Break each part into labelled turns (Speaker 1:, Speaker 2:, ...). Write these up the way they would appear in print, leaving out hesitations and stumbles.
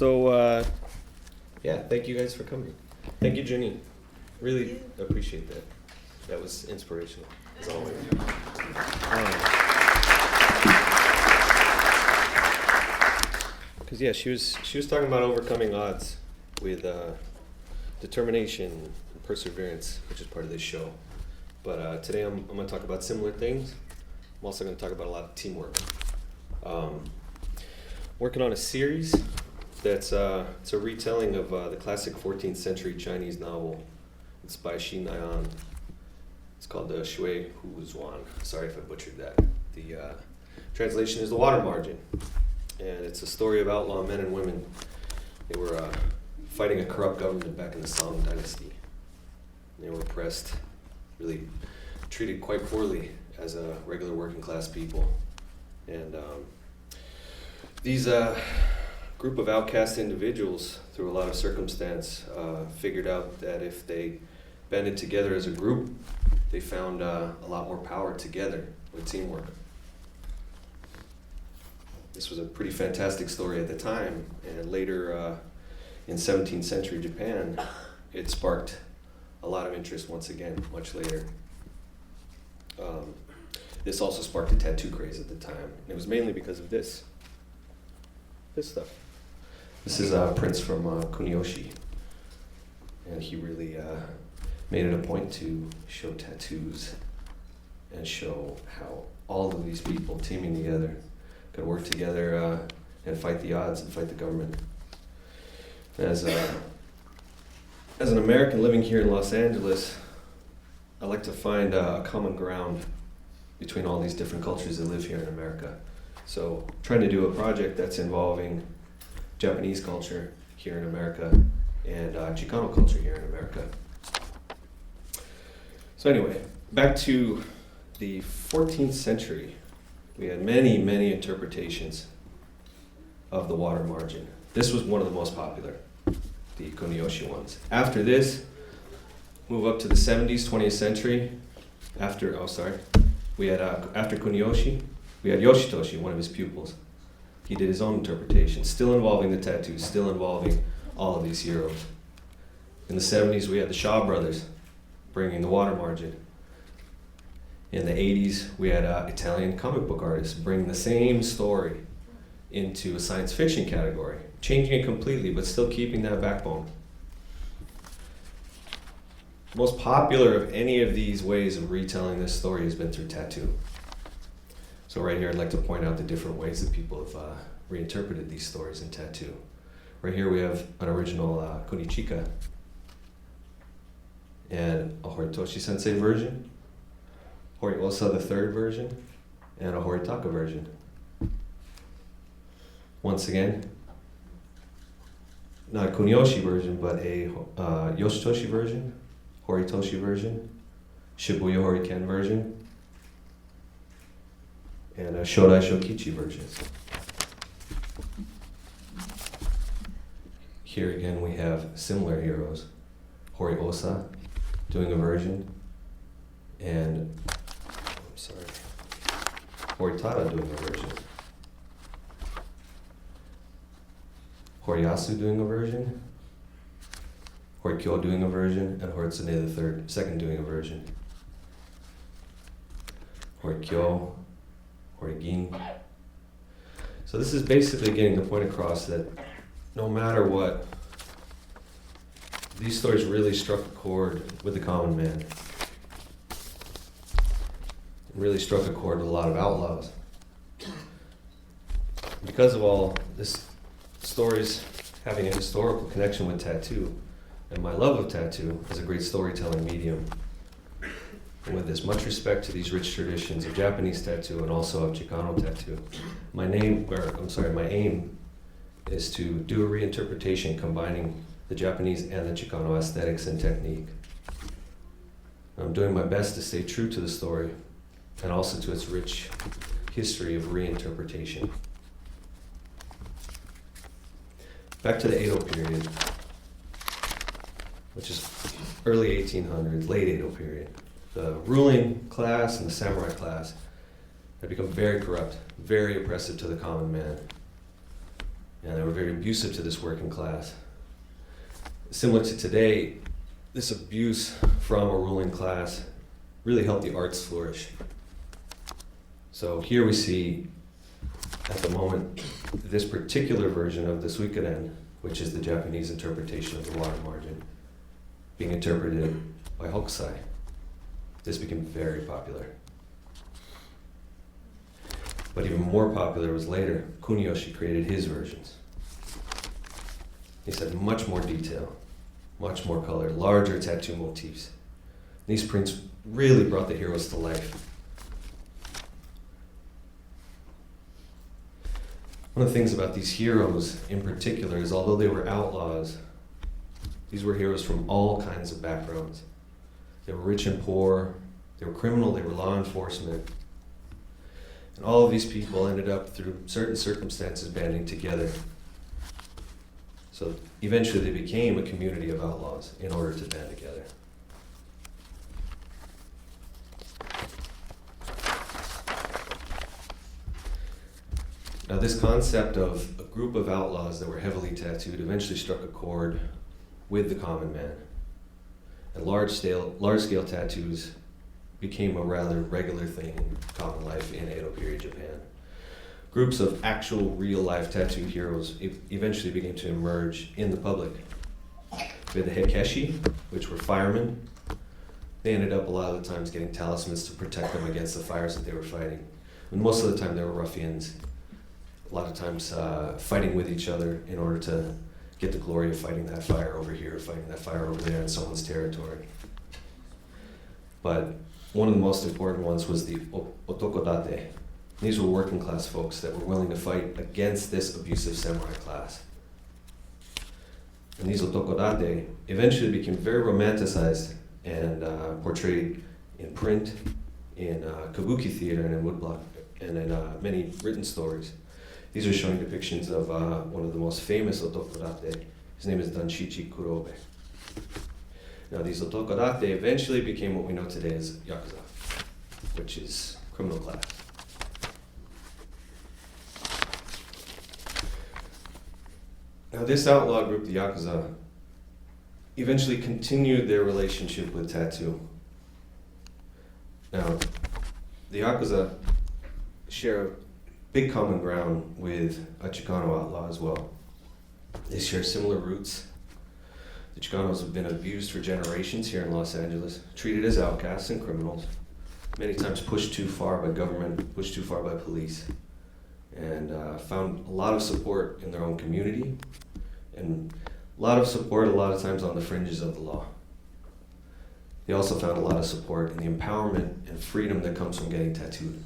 Speaker 1: So, yeah, thank you guys for coming. Thank you, Jenny. Really appreciate that. That was inspirational, as always. Because yeah, she was talking about overcoming odds with determination and perseverance, which is part of this show. But today I'm going to talk about similar things. I'm also going to talk about a lot of teamwork. Working on a series that's it's a retelling of the classic 14th century Chinese novel. It's by Xin Naian. It's called the Shui Hu Zhuan. Sorry if I butchered that. The translation is The Water Margin. And it's a story of outlaw men and women. They were fighting a corrupt government back in the Song Dynasty. They were oppressed, really treated quite poorly as regular working class people. And these group of outcast individuals, through a lot of circumstance, figured out that if they banded together as a group, they found a lot more power together with teamwork. This was a pretty fantastic story at the time, and later in 17th century Japan, it sparked a lot of interest once again, much later. This also sparked a tattoo craze at the time. And it was mainly because of this stuff. This is prints from Kuniyoshi, and he really made it a point to show tattoos and show how all of these people teaming together could work together and fight the odds and fight the government. As an American living here in Los Angeles, I like to find a common ground between all these different cultures that live here in America. So trying to do a project that's involving Japanese culture here in America and Chicano culture here in America. So anyway, back to the 14th century. We had many, many interpretations of the water margin. This was one of the most popular, the Kuniyoshi ones. After this, move up to the 70s, 20th century. After Kuniyoshi, we had Yoshitoshi, one of his pupils. He did his own interpretation, still involving the tattoos, still involving all of these heroes. In the 70s, we had the Shaw brothers bringing the water margin. In the 80s, we had Italian comic book artists bringing the same story into a science fiction category, changing it completely, but still keeping that backbone. Most popular of any of these ways of retelling this story has been through tattoo. So right here, I'd like to point out the different ways that people have reinterpreted these stories in tattoo. Right here we have an original Kunichika and a Horitoshi Sensei version, Horiosa the third version, and a Horitaka version. Once again, not a Kuniyoshi version, but a Yoshitoshi version, Horitoshi version, Shibuya Horiken version, and a Shodai Shokichi version. Here again we have similar heroes. Horiosa doing a version, and Horitada doing a version. Horiyasu doing a version, Horikyo doing a version, and Horitsune the second doing a version. Horikyo, Horigin. So this is basically getting the point across that no matter what, these stories really struck a chord with the common man. Really struck a chord with a lot of outlaws. Because of all this stories having a historical connection with tattoo, and my love of tattoo as a great storytelling medium, and with as much respect to these rich traditions of Japanese tattoo and also of Chicano tattoo, my aim is to do a reinterpretation combining the Japanese and the Chicano aesthetics and technique. I'm doing my best to stay true to the story and also to its rich history of reinterpretation. Back to the Edo period, which is early 1800s, late Edo period. The ruling class and the samurai class had become very corrupt, very oppressive to the common man. and they were very abusive to this working class. Similar to today, this abuse from a ruling class really helped the arts flourish. So here we see, at the moment, this particular version of the suikoden, which is the Japanese interpretation of the water margin, being interpreted by Hokusai. This became very popular. But even more popular was later. Kuniyoshi created his versions. He said much more detail, much more color, larger tattoo motifs. These prints really brought the heroes to life. One of the things about these heroes in particular is although they were outlaws, these were heroes from all kinds of backgrounds. They were rich and poor, they were criminal, they were law enforcement. And all of these people ended up, through certain circumstances, banding together. So eventually they became a community of outlaws in order to band together. Now this concept of a group of outlaws that were heavily tattooed eventually struck a chord with the common man. And large-scale tattoos became a rather regular thing in common life in Edo period Japan. Groups of actual real-life tattoo heroes eventually began to emerge in the public. We had the Hekeshi, which were firemen. They ended up a lot of the times getting talismans to protect them against the fires that they were fighting. And most of the time they were ruffians, a lot of times fighting with each other in order to get the glory of fighting that fire over here, fighting that fire over there in someone's territory. But one of the most important ones was the otokodate. These were working class folks that were willing to fight against this abusive samurai class. And these otokodate eventually became very romanticized and portrayed in print, in kabuki theater, and in woodblock, and in many written stories. These are showing depictions of one of the most famous otokodate. His name is Danshichi Kurobe. Now these otokodate eventually became what we know today as Yakuza, which is criminal class. Now this outlaw group, the Yakuza, eventually continued their relationship with tattoo. Now, the Yakuza share a big common ground with a Chicano outlaw as well. They share similar roots. The Chicanos have been abused for generations here in Los Angeles, treated as outcasts and criminals, many times pushed too far by government, pushed too far by police, and found a lot of support in their own community, and a lot of support a lot of times on the fringes of the law. They also found a lot of support in the empowerment and freedom that comes from getting tattooed.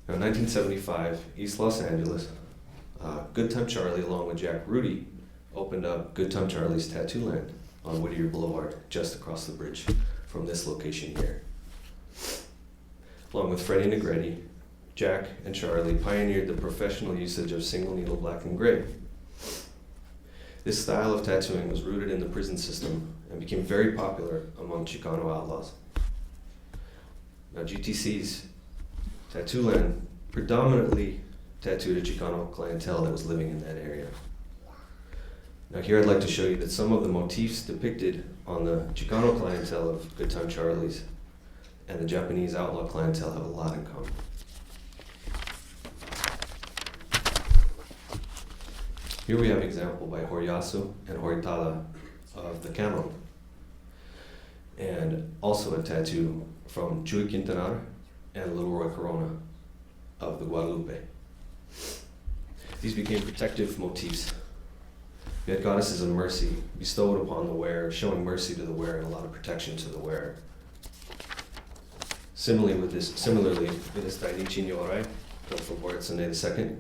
Speaker 1: Now, in 1975, East Los Angeles, Good Time Charlie, along with Jack Rudy, opened up Good Time Charlie's Tattoo Land on Whittier Boulevard, just across the bridge from this location here. Along with Freddie Negretti, Jack and Charlie pioneered the professional usage of single needle black and gray. This style of tattooing was rooted in the prison system and became very popular among Chicano outlaws. Now, GTC's Tattoo Land predominantly tattooed a Chicano clientele that was living in that area. Now here I'd like to show you that some of the motifs depicted on the Chicano clientele of Good Time Charlie's and the Japanese outlaw clientele have a lot in common. Here we have an example by Horiyasu and Horitada of the camo, and also a tattoo from Chuy Quintanar and Little Roy Corona of the Guadalupe. These became protective motifs. We had goddesses of mercy bestowed upon the wearer, showing mercy to the wearer and a lot of protection to the wearer. Similarly, with this Dainichi Nyorai, done from Boritsune II,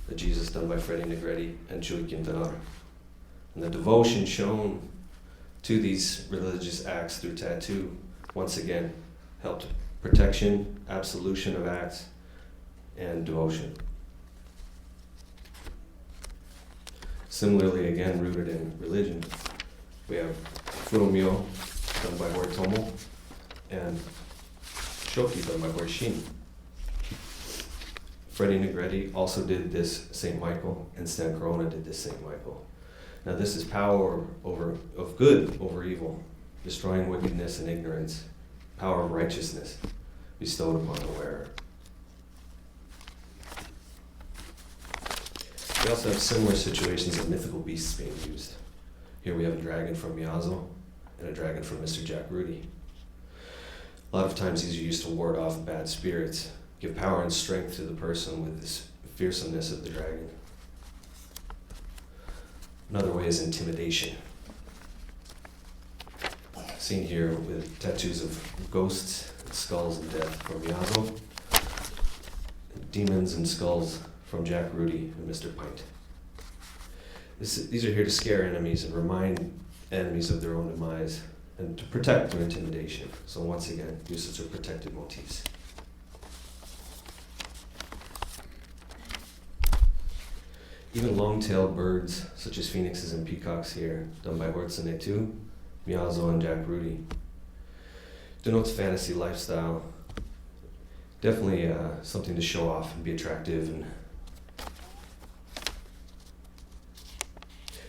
Speaker 1: the Jesus done by Freddie Negretti and Chuy Quintanar. And the devotion shown to these religious acts through tattoo, once again, helped protection, absolution of acts, and devotion. Similarly, again, rooted in religion, we have Furumyo, done by Horitomo, and Shoki, done by Horishin. Freddie Negretti also did this St. Michael, and Stan Corona did this St. Michael. Now this is power of good over evil, destroying wickedness and ignorance, power of righteousness bestowed upon the wearer. We also have similar situations of mythical beasts being used. Here we have a dragon from Miyazo and a dragon from Mr. Jack Rudy. A lot of times these are used to ward off bad spirits, give power and strength to the person with this fearsomeness of the dragon. Another way is intimidation. Seen here with tattoos of ghosts, and skulls, and death from Miyazo, demons and skulls from Jack Rudy and Mr. Pint. These are here to scare enemies and remind enemies of their own demise and to protect through intimidation. So once again, uses of protected motifs. Even long-tailed birds, such as phoenixes and peacocks here, done by Szeto, Miyazo, and Jack Rudy, denotes fantasy lifestyle. Definitely something to show off and be attractive. And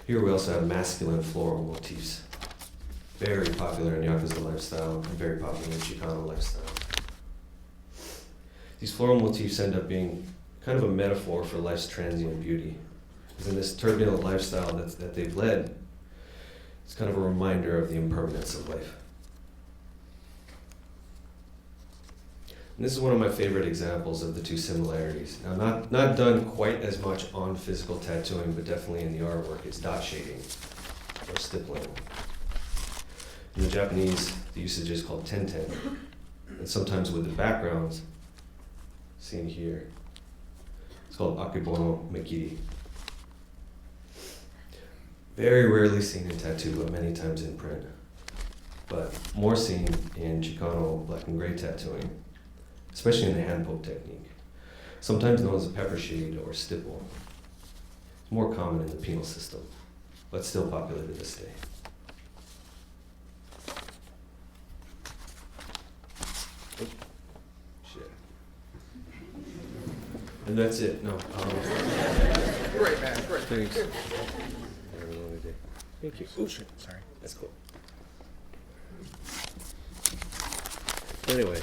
Speaker 1: here we also have masculine floral motifs, very popular in Yakuza lifestyle and very popular in Chicano lifestyle. These floral motifs end up being kind of a metaphor for life's transient beauty. Because in this turbulent lifestyle that they've led, it's kind of a reminder of the impermanence of life. And this is one of my favorite examples of the two similarities. Now, not done quite as much on physical tattooing, but definitely in the artwork. It's dot shading, or stippling. In the Japanese, the usage is called tenten. And sometimes with the backgrounds, seen here, it's called akebono mekiri. Very rarely seen in tattoo, but many times in print. But more seen in Chicano black and gray tattooing, especially in the hand poke technique, sometimes known as a pepper shade or stipple. It's more common in the penal system, but still popular to this day. Oh, shit. And that's it. No.
Speaker 2: Great, man. Great.
Speaker 1: Thanks. Thank you.
Speaker 2: Oh, shit. Sorry.
Speaker 1: That's cool. Anyway,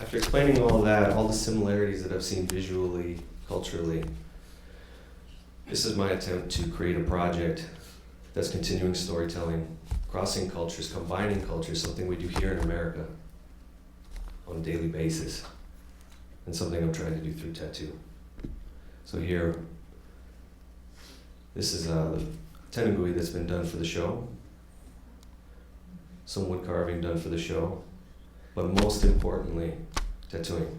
Speaker 1: after explaining all that, all the similarities that I've seen visually, culturally, this is my attempt to create a project that's continuing storytelling, crossing cultures, combining cultures, something we do here in America on a daily basis, and something I'm trying to do through tattoo. So here, this is the tenugui that's been done for the show, some wood carving done for the show, but most importantly, tattooing.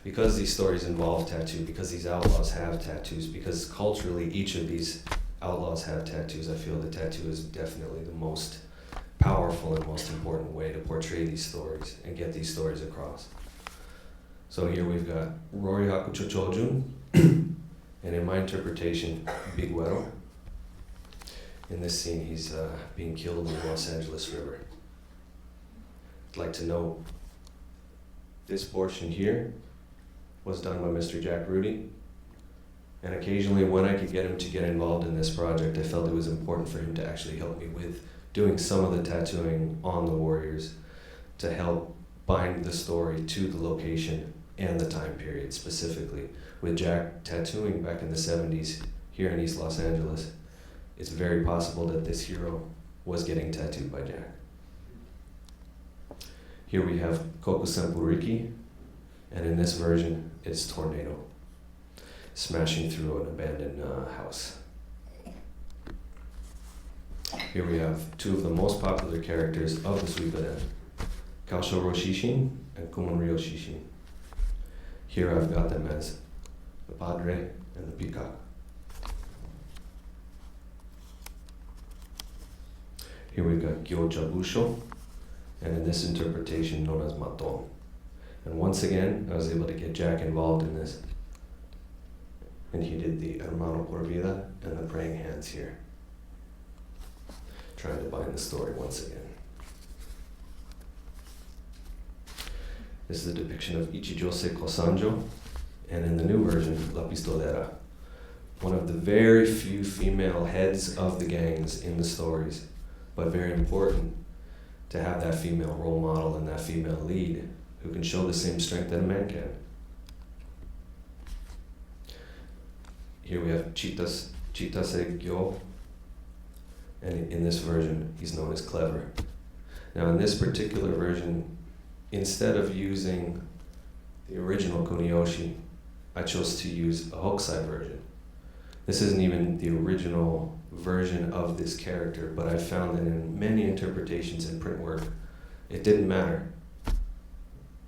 Speaker 1: Because these stories involve tattoo, because these outlaws have tattoos, because culturally each of these outlaws have tattoos, I feel the tattoo is definitely the most powerful and most important way to portray these stories and get these stories across. So here we've got Rory Hakucho Chojun, and in my interpretation, Big Güero. In this scene, he's being killed in the Los Angeles River. I'd like to note, this portion here was done by Mr. Jack Rudy, and occasionally when I could get him to get involved in this project, I felt it was important for him to actually help me with doing some of the tattooing on the warriors to help bind the story to the location and the time period specifically. With Jack tattooing back in the 70s here in East Los Angeles, it's very possible that this hero was getting tattooed by Jack. Here we have Koku Sempuriki, and in this version, it's Tornado, smashing through an abandoned house. Here we have two of the most popular characters of the Suibaden, Kaoshoro Shishin and Kumonryo Shishin. Here I've got them as the Padre and the Peacock. Here we've got Gyoja Busho, and in this interpretation known as Maton. And once again, I was able to get Jack involved in this. And he did the Hermano por Vida and the praying hands here. Trying to bind the story once again. This is a depiction of Ichijose Kosanjo, and in the new version, La Pistolera. One of the very few female heads of the gangs in the stories, but very important to have that female role model and that female lead who can show the same strength that a man can. Here we have Chitase Gyo, and in this version, he's known as Clever. Now in this particular version, instead of using the original Kuniyoshi, I chose to use a Hokusai version. This isn't even the original version of this character, but I found that in many interpretations in print work, it didn't matter.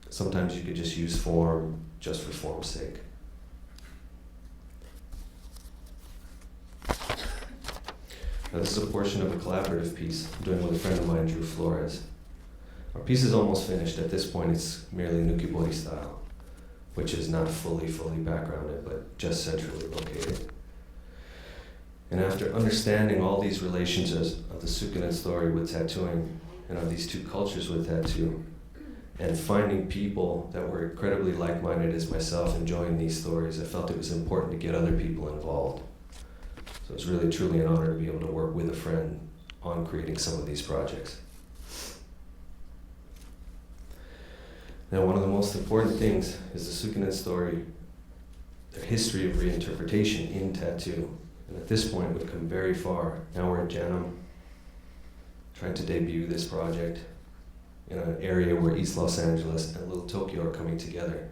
Speaker 1: Sometimes you could just use form just for form's sake. Now this is a portion of a collaborative piece I'm doing with a friend of mine, Drew Flores. Our piece is almost finished. At this point, it's merely Nukibori style, which is not fully backgrounded, but just centrally located. And after understanding all these relations of the Sukunen story with tattooing, and of these two cultures with tattoo, and finding people that were incredibly like-minded as myself enjoying these stories, I felt it was important to get other people involved. So it's really truly an honor to be able to work with a friend on creating some of these projects. Now, one of the most important things is the Sukunen story, the history of reinterpretation in tattoo. And at this point, we've come very far. Now we're at JANM, trying to debut this project in an area where East Los Angeles and Little Tokyo are coming together.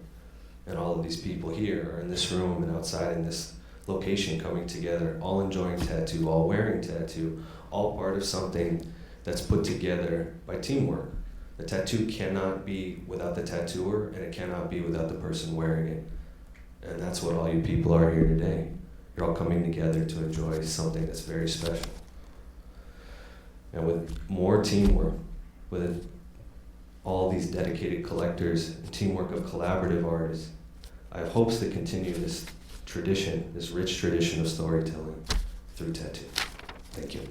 Speaker 1: And all of these people here are in this room and outside in this location coming together, all enjoying tattoo, all wearing tattoo, all part of something that's put together by teamwork. The tattoo cannot be without the tattooer, and it cannot be without the person wearing it. And that's what all you people are here today. You're all coming together to enjoy something that's very special. And with more teamwork, with all these dedicated collectors and teamwork of collaborative artists, I have hopes to continue this tradition, this rich tradition of storytelling through tattoo. Thank you.